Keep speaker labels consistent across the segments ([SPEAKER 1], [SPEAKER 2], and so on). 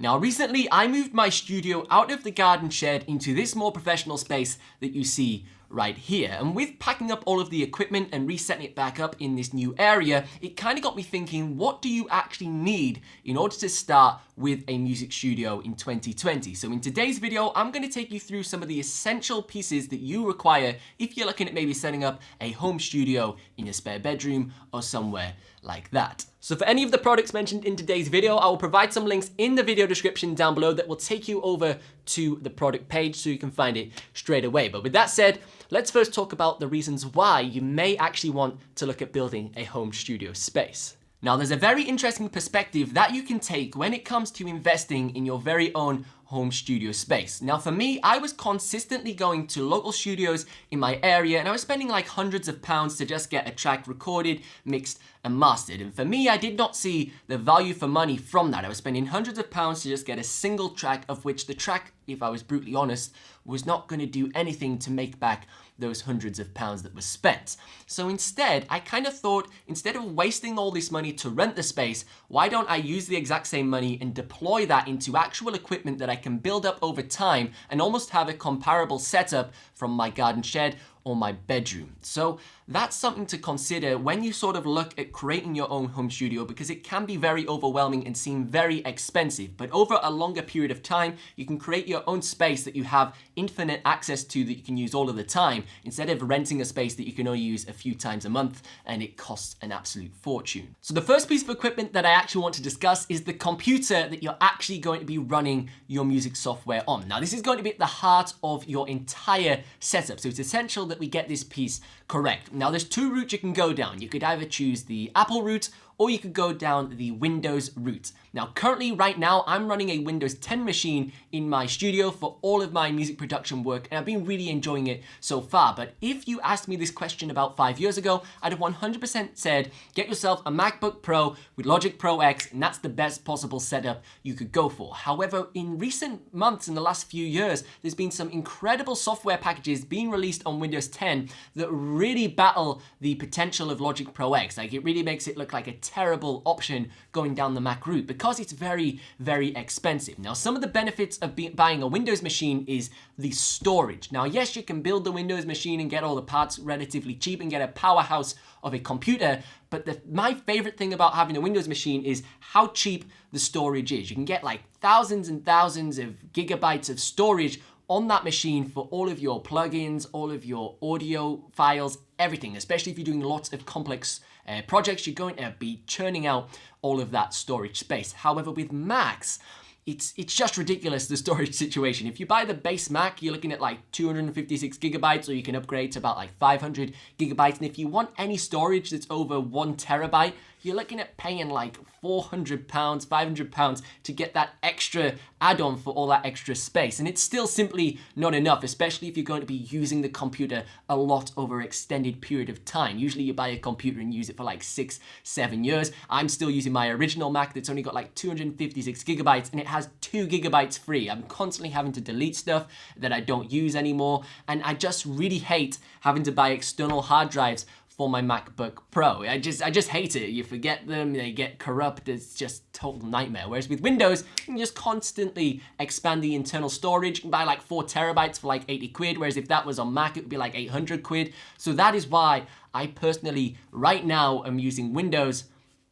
[SPEAKER 1] Now recently I moved my studio out of the garden shed into this more professional space that you see right here. And with packing up all of the equipment and resetting it back up in this new area, it kind of got me thinking, what do you actually need in order to start with a music studio in 2020? So in today's video, I'm going to take you through some of the essential pieces that you require if you're looking at maybe setting up a home studio in your spare bedroom or somewhere like that. So for any of the products mentioned in today's video, I will provide some links in the video description down below that will take you over to the product page so you can find it straight away. But with that said, let's first talk about the reasons why you may actually want to look at building a home studio space. Now, there's a very interesting perspective that you can take when it comes to investing in your very own home studio space. Now, for me, I was consistently going to local studios in my area and I was spending like hundreds of pounds to just get a track recorded, mixed and mastered. And for me, I did not see the value for money from that. I was spending hundreds of pounds to just get a single track, of which the track, if I was brutally honest, was not going to do anything to make back those hundreds of pounds that was spent. So instead, I kind of thought, instead of wasting all this money to rent the space, why don't I use the exact same money and deploy that into actual equipment that I can build up over time and almost have a comparable setup from my garden shed or my bedroom. So that's something to consider when you sort of look at creating your own home studio, because it can be very overwhelming and seem very expensive. But over a longer period of time, you can create your own space that you have infinite access to, that you can use all of the time, instead of renting a space that you can only use a few times a month and it costs an absolute fortune. So the first piece of equipment that I actually want to discuss is the computer that you're actually going to be running your music software on. Now, this is going to be at the heart of your entire setup, so it's essential that we get this piece correct. Now, there's two routes you can go down. You could either choose the Apple route or you could go down the Windows route. Now, currently, right now, I'm running a Windows 10 machine in my studio for all of my music production work, and I've been really enjoying it so far. But if you asked me this question about 5 years ago, I'd have 100% said, get yourself a MacBook Pro with Logic Pro X, and that's the best possible setup you could go for. However, in recent months, in the last few years, there's been some incredible software packages being released on Windows 10 that really battle the potential of Logic Pro X. Like, it really makes it look like a terrible option going down the Mac route because it's very, very expensive. Now, some of the benefits of buying a Windows machine is the storage. Now, yes, you can build the Windows machine and get all the parts relatively cheap and get a powerhouse of a computer, but my favorite thing about having a Windows machine is how cheap the storage is. You can get like thousands and thousands of gigabytes of storage on that machine for all of your plugins, all of your audio files, everything, especially if you're doing lots of complex projects, you're going to be churning out all of that storage space. However, with Macs, it's just ridiculous, the storage situation. If you buy the base Mac, you're looking at like 256 gigabytes, or you can upgrade to about like 500 gigabytes. And if you want any storage that's over 1 terabyte, you're looking at paying like £400, £500 to get that extra add-on for all that extra space. And it's still simply not enough, especially if you're going to be using the computer a lot over an extended period of time. Usually you buy a computer and use it for like 6-7 years. I'm still using my original Mac that's only got like 256 gigabytes and it has 2 gigabytes free. I'm constantly having to delete stuff that I don't use anymore. And I just really hate having to buy external hard drives for my MacBook Pro. I just hate it. You forget them, they get corrupt, it's just total nightmare. Whereas with Windows, you can just constantly expand the internal storage. You can buy like 4 terabytes for like 80 quid, whereas if that was on Mac, it would be like 800 quid. So that is why I personally, right now, am using Windows,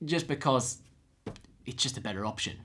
[SPEAKER 1] just because it's just a better option.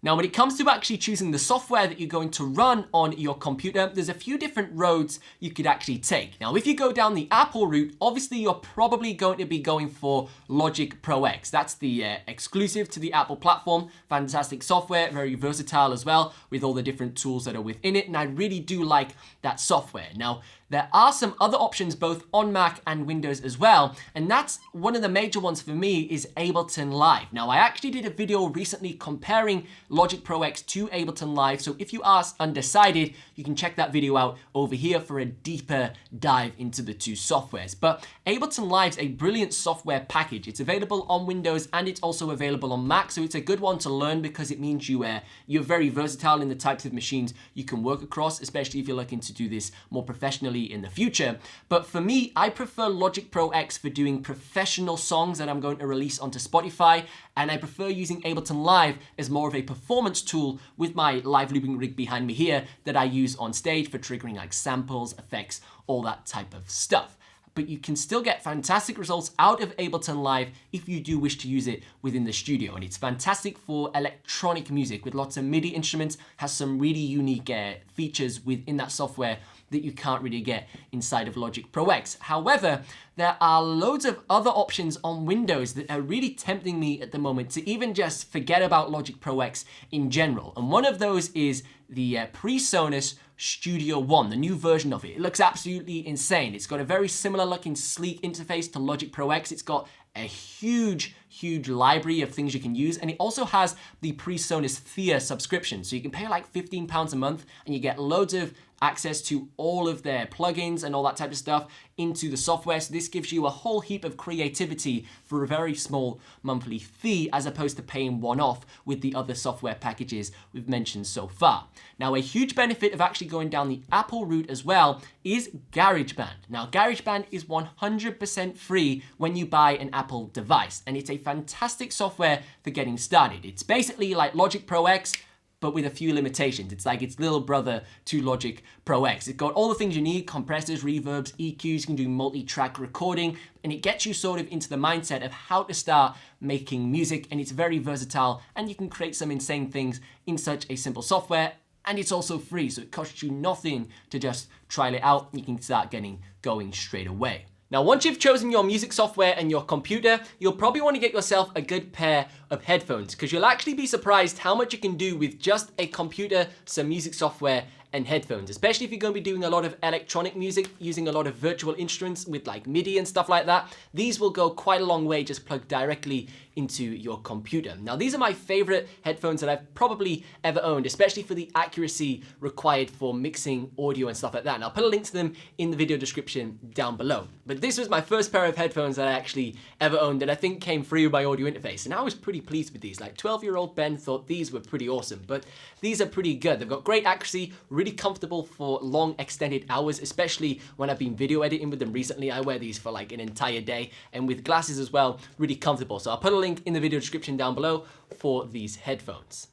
[SPEAKER 1] Now, when it comes to actually choosing the software that you're going to run on your computer, there's a few different roads you could actually take. Now, if you go down the Apple route, obviously you're probably going to be going for Logic Pro X. That's the exclusive to the Apple platform. Fantastic software, very versatile as well, with all the different tools that are within it. And I really do like that software. Now, there are some other options both on Mac and Windows as well, and that's one of the major ones for me is Ableton Live. Now, I actually did a video recently comparing Logic Pro X to Ableton Live, so if you are undecided, you can check that video out over here for a deeper dive into the two softwares. But Ableton Live's a brilliant software package. It's available on Windows and it's also available on Mac, so it's a good one to learn because it means you're very versatile in the types of machines you can work across, especially if you're looking to do this more professionally in the future. But for me, I prefer Logic Pro X for doing professional songs that I'm going to release onto Spotify, and I prefer using Ableton Live as more of a performance tool with my live looping rig behind me here that I use on stage for triggering like samples, effects, all that type of stuff. But you can still get fantastic results out of Ableton Live if you do wish to use it within the studio. And it's fantastic for electronic music with lots of MIDI instruments, has some really unique features within that software that you can't really get inside of Logic Pro X. However, there are loads of other options on Windows that are really tempting me at the moment to even just forget about Logic Pro X in general. And one of those is the PreSonus Studio One, the new version of it. It looks absolutely insane. It's got a very similar looking sleek interface to Logic Pro X. It's got a huge library of things you can use, and it also has the PreSonus Thea subscription. So you can pay like £15 a month and you get loads of access to all of their plugins and all that type of stuff into the software. So this gives you a whole heap of creativity for a very small monthly fee, as opposed to paying one-off with the other software packages we've mentioned so far. Now, a huge benefit of actually going down the Apple route as well is GarageBand. Now, GarageBand is 100% free when you buy an Apple device, and it's a fantastic software for getting started. It's basically like Logic Pro X, but with a few limitations. It's like its little brother to Logic Pro X. It's got all the things you need: compressors, reverbs, EQs, you can do multi-track recording, and it gets you sort of into the mindset of how to start making music, and it's very versatile, and you can create some insane things in such a simple software, and it's also free, so it costs you nothing to just trial it out, and you can start getting going straight away. Now, once you've chosen your music software and your computer, you'll probably want to get yourself a good pair of headphones, because you'll actually be surprised how much you can do with just a computer, some music software, and headphones, especially if you're going to be doing a lot of electronic music, using a lot of virtual instruments with like MIDI and stuff like that. These will go quite a long way just plugged directly into your computer. Now, these are my favorite headphones that I've probably ever owned, especially for the accuracy required for mixing audio and stuff like that. And I'll put a link to them in the video description down below. But this was my first pair of headphones that I actually ever owned, and I think came free with my audio interface. And I was pretty pleased with these. Like 12-year-old Ben thought these were pretty awesome, but these are pretty good. They've got great accuracy, really comfortable for long extended hours, especially when I've been video editing with them recently. I wear these for like an entire day, and with glasses as well, really comfortable. So I'll put a link in the video description down below for these headphones.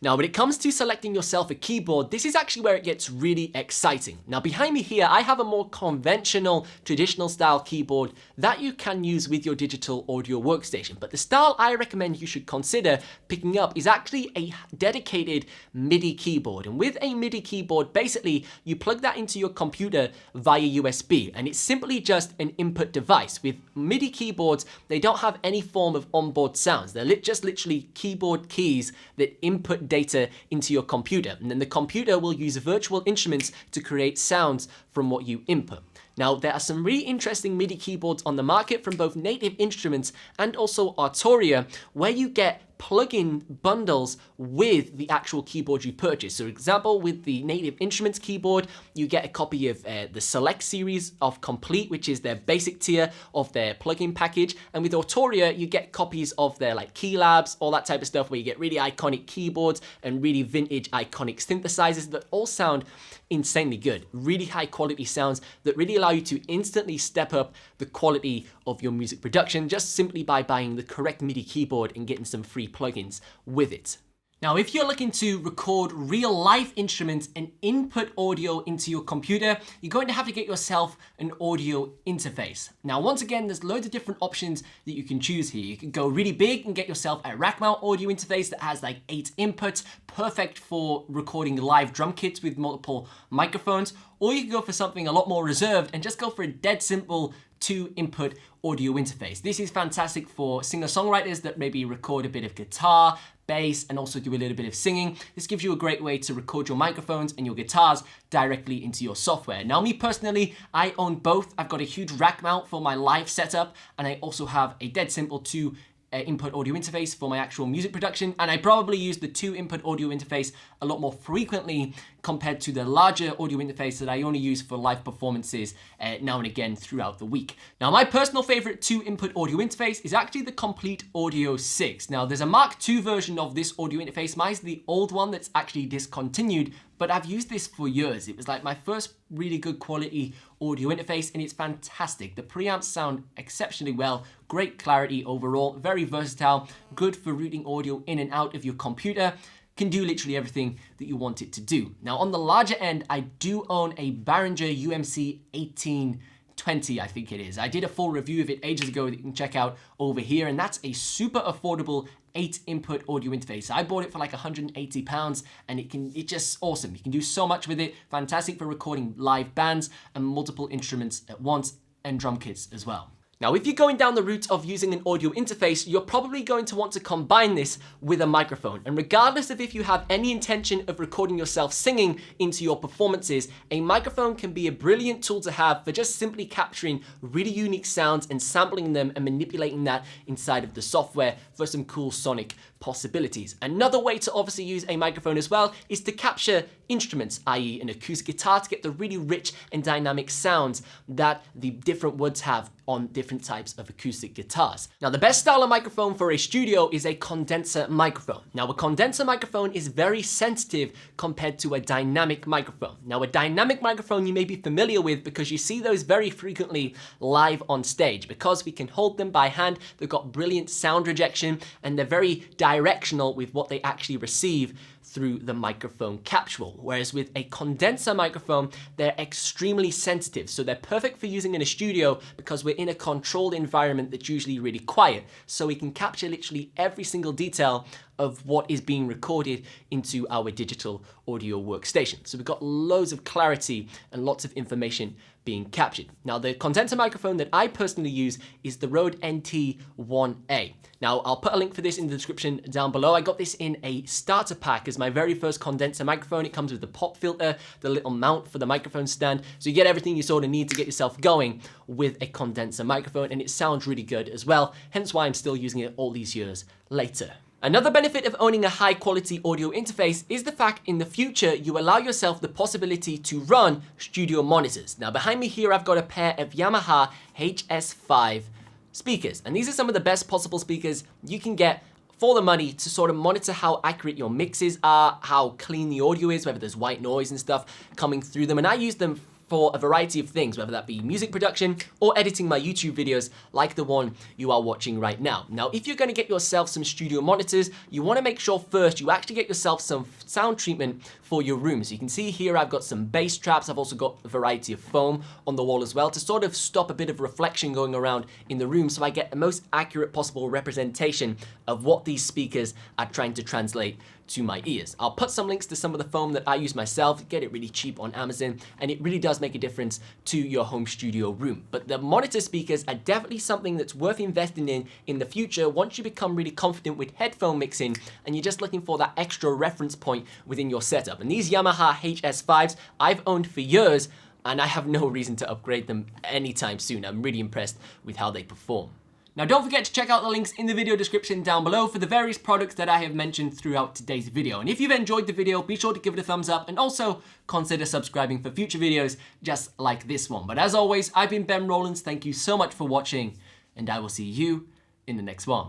[SPEAKER 1] Now, when it comes to selecting yourself a keyboard, this is actually where it gets really exciting. Now, behind me here, I have a more conventional, traditional style keyboard that you can use with your digital audio workstation. But the style I recommend you should consider picking up is actually a dedicated MIDI keyboard. And with a MIDI keyboard, basically, you plug that into your computer via USB, and it's simply just an input device. With MIDI keyboards, they don't have any form of onboard sounds. They're just literally keyboard keys that input data into your computer, and then the computer will use virtual instruments to create sounds from what you input. Now, there are some really interesting MIDI keyboards on the market from both Native Instruments and also Arturia, where you get plug-in bundles with the actual keyboard you purchase. So, for example, with the Native Instruments keyboard, you get a copy of the Select series of Komplete, which is their basic tier of their plugin package. And with Arturia, you get copies of their like Keylabs, all that type of stuff, where you get really iconic keyboards and really vintage iconic synthesizers that all sound insanely good. Really high quality sounds that really allow you to instantly step up the quality of your music production just simply by buying the correct MIDI keyboard and getting some free plugins with it. Now, if you're looking to record real life instruments and input audio into your computer, you're going to have to get yourself an audio interface. Now, once again, there's loads of different options that you can choose here. You can go really big and get yourself a rack mount audio interface that has like 8 inputs, perfect for recording live drum kits with multiple microphones, or you can go for something a lot more reserved and just go for a dead simple 2-input audio interface. This is fantastic for singer-songwriters that maybe record a bit of guitar, bass, and also do a little bit of singing. This gives you a great way to record your microphones and your guitars directly into your software. Now, me personally, I own both. I've got a huge rack mount for my live setup, and I also have a dead simple 2-input audio interface for my actual music production, and I probably use the 2-input audio interface a lot more frequently compared to the larger audio interface that I only use for live performances now and again throughout the week. Now, my personal favorite 2-input audio interface is actually the Komplete Audio 6. Now, there's a Mark II version of this audio interface. Mine's the old one that's actually discontinued, but I've used this for years. It was like my first really good quality audio interface, and it's fantastic. The preamps sound exceptionally well, great clarity overall, very versatile, good for routing audio in and out of your computer. can do literally everything that you want it to do. Now on the larger end, I do own a Behringer UMC 1820, I think it is. I did a full review of it ages ago that you can check out over here, and that's a super affordable 8-input audio interface. I bought it for like £180 and it's just awesome. You can do so much with it. Fantastic for recording live bands and multiple instruments at once, and drum kits as well. Now, if you're going down the route of using an audio interface, you're probably going to want to combine this with a microphone. And regardless of if you have any intention of recording yourself singing into your performances, a microphone can be a brilliant tool to have for just simply capturing really unique sounds and sampling them and manipulating that inside of the software for some cool sonic possibilities. Another way to obviously use a microphone as well is to capture instruments, i.e. an acoustic guitar, to get the really rich and dynamic sounds that the different woods have on different types of acoustic guitars. Now, the best style of microphone for a studio is a condenser microphone. Now, a condenser microphone is very sensitive compared to a dynamic microphone. Now, a dynamic microphone you may be familiar with because you see those very frequently live on stage. Because we can hold them by hand, they've got brilliant sound rejection and they're very directional with what they actually receive through the microphone capsule. Whereas with a condenser microphone, they're extremely sensitive. So they're perfect for using in a studio because we're in a controlled environment that's usually really quiet. So we can capture literally every single detail of what is being recorded into our digital audio workstation. So we've got loads of clarity and lots of information being captured. Now, the condenser microphone that I personally use is the Rode NT1A. Now, I'll put a link for this in the description down below. I got this in a starter pack as my very first condenser microphone. It comes with the pop filter, the little mount for the microphone stand. So you get everything you sort of need to get yourself going with a condenser microphone, and it sounds really good as well. Hence why I'm still using it all these years later. Another benefit of owning a high quality audio interface is the fact in the future you allow yourself the possibility to run studio monitors. Now behind me here I've got a pair of Yamaha HS5 speakers, and these are some of the best possible speakers you can get for the money to sort of monitor how accurate your mixes are, how clean the audio is, whether there's white noise and stuff coming through them, and I use them for a variety of things, whether that be music production or editing my YouTube videos like the one you are watching right now. Now, if you're gonna get yourself some studio monitors, you wanna make sure first you actually get yourself some sound treatment for your room. So you can see here I've got some bass traps. I've also got a variety of foam on the wall as well to sort of stop a bit of reflection going around in the room so I get the most accurate possible representation of what these speakers are trying to translate to my ears. I'll put some links to some of the foam that I use myself. Get it really cheap on Amazon, and it really does make a difference to your home studio room. But the monitor speakers are definitely something that's worth investing in the future once you become really confident with headphone mixing and you're just looking for that extra reference point within your setup. And these Yamaha HS5s I've owned for years, and I have no reason to upgrade them anytime soon. I'm really impressed with how they perform. Now, don't forget to check out the links in the video description down below for the various products that I have mentioned throughout today's video. And if you've enjoyed the video, be sure to give it a thumbs up and also consider subscribing for future videos just like this one. But as always, I've been Ben Rowlands. Thank you so much for watching, and I will see you in the next one.